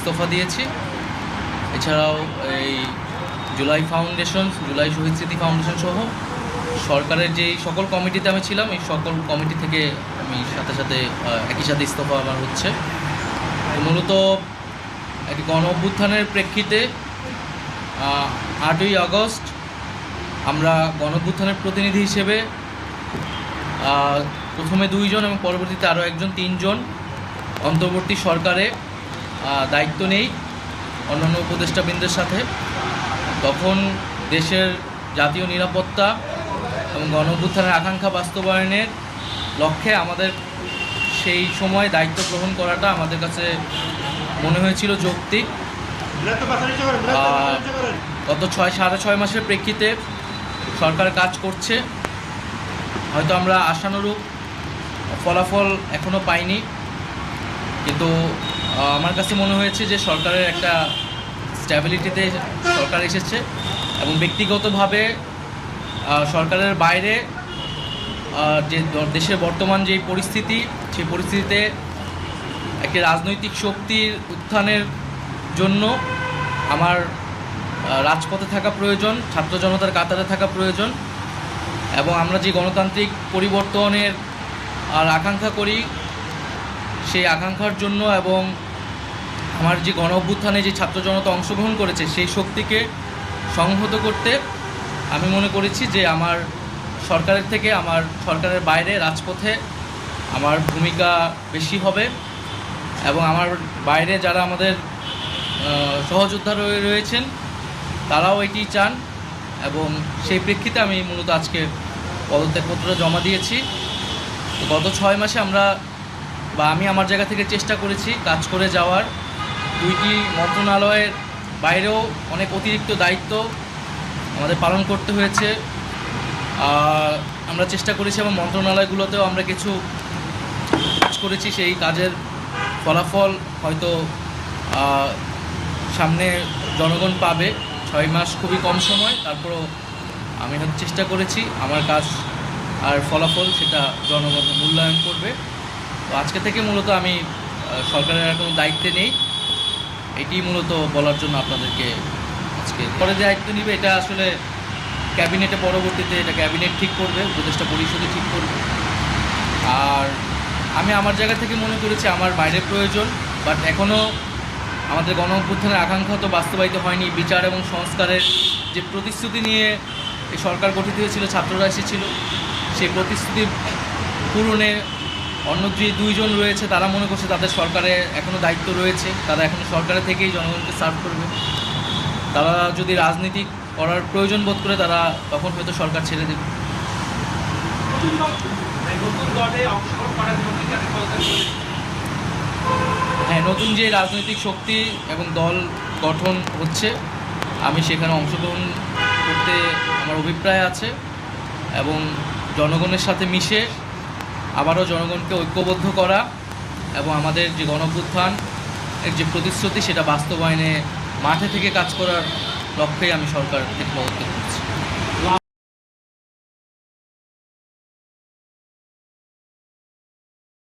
ইস্তফা দিয়েছি। এছাড়াও এই জুলাই ফাউন্ডেশন, জুলাই শহীদ স্মৃতি ফাউন্ডেশন সহ সরকারের যেই সকল কমিটিতে আমি ছিলাম, এই সকল কমিটি থেকে আমি সাথে একই সাথে ইস্তফা আমার হচ্ছে। তো মূলত একটি গণ অভ্যুত্থানের প্রেক্ষিতে 8ই আগস্ট আমরা গণ অভ্যুত্থানের প্রতিনিধি হিসেবে প্রথমে 2 জন এবং পরবর্তীতে আরও 3 জন অন্তর্বর্তী সরকারে দায়িত্ব নেই অন্যান্য উপদেষ্টাবৃন্দের সাথে। তখন দেশের জাতীয় নিরাপত্তা এবং গণ অভ্যুত্থানের আকাঙ্ক্ষা বাস্তবায়নের লক্ষ্যে আমাদের সেই সময় দায়িত্ব গ্রহণ করাটা আমাদের কাছে মনে হয়েছিল যৌক্তিক। গত 6.5 মাসের প্রেক্ষিতে সরকার কাজ করছে, হয়তো আমরা আশানুরূপ ফলাফল এখনও পাইনি, কিন্তু আমার কাছে মনে হয়েছে যে সরকারের একটা স্ট্যাবিলিটিতে সরকার এসেছে এবং ব্যক্তিগতভাবে সরকারের বাইরে যে দেশের বর্তমান যে পরিস্থিতি, সেই পরিস্থিতিতে একটি রাজনৈতিক শক্তির উত্থানের জন্য আমার রাজপথে থাকা প্রয়োজন, ছাত্র জনতার কাতারে থাকা প্রয়োজন এবং আমরা যে গণতান্ত্রিক পরিবর্তনের আকাঙ্ক্ষা করি সেই আকাঙ্ক্ষার জন্য এবং আমার যে গণ অভ্যুত্থানে যে ছাত্র জনতা অংশগ্রহণ করেছে সেই শক্তিকে সংহত করতে আমি মনে করেছি যে আমার সরকারের থেকে আমার সরকারের বাইরে রাজপথে আমার ভূমিকা বেশি হবে এবং আমার বাইরে যারা আমাদের সহযোদ্ধা রয়েছেন তারাও এটি চান এবং সেই প্রেক্ষিতে আমি মূলত আজকে পদত্যাগপত্রটা জমা দিয়েছি। তো গত 6 মাসে আমি আমার জায়গা থেকে চেষ্টা করেছি কাজ করে যাওয়ার। 2টি মন্ত্রণালয়ের বাইরেও অনেক অতিরিক্ত দায়িত্ব আমাদের পালন করতে হয়েছে। আমরা চেষ্টা করেছি এবং মন্ত্রণালয়গুলোতেও আমরা কিছু কাজ করেছি, সেই কাজের ফলাফল হয়তো সামনে জনগণ পাবে। 6 মাস খুবই কম সময়, তারপরও আমি চেষ্টা করেছি আমার কাজ আর ফলাফল সেটা জনগণ মূল্যায়ন করবে। তো আজকে থেকে মূলত আমি সরকারের আর কোনো দায়িত্বে নেই, এটি মূলত বলার জন্য আপনাদেরকে আজকে পরে দায়িত্ব নিবে এটা আসলে ক্যাবিনেটে পরবর্তীতে এটা ক্যাবিনেট ঠিক করবে, উপদেষ্টা পরিষদে ঠিক করবে। আর আমি আমার জায়গা থেকে মনে করেছি আমার বাইরের প্রয়োজন, বাট এখনও আমাদের গণ অভ্যুত্থানের আকাঙ্ক্ষা তো বাস্তবায়িত হয়নি। বিচার এবং সংস্কারের যে প্রতিশ্রুতি নিয়ে এই সরকার গঠিত হয়েছিল, ছাত্ররা এসেছিল, সেই প্রতিশ্রুতি পূরণে অন্য যে 2 জন রয়েছে তারা মনে করছে তাদের সরকারে এখনও দায়িত্ব রয়েছে, তারা এখনও সরকারে থেকেই জনগণকে সার্ভ করবে। তারা যদি রাজনীতি করার প্রয়োজন বোধ করে তারা তখন হয়তো সরকার ছেড়ে দেবে। হ্যাঁ, নতুন যে রাজনৈতিক শক্তি এবং দল গঠন হচ্ছে আমি সেখানে অংশগ্রহণ করতে আমার অভিপ্রায় আছে এবং জনগণের সাথে মিশে আবারও জনগণকে ঐক্যবদ্ধ করা এবং আমাদের যে গণ অভ্যুত্থান এর যে প্রতিশ্রুতি সেটা বাস্তবায়নে মাঠে থেকে কাজ করার লক্ষ্যেই আমি সরকার থেকে পদত্যাগ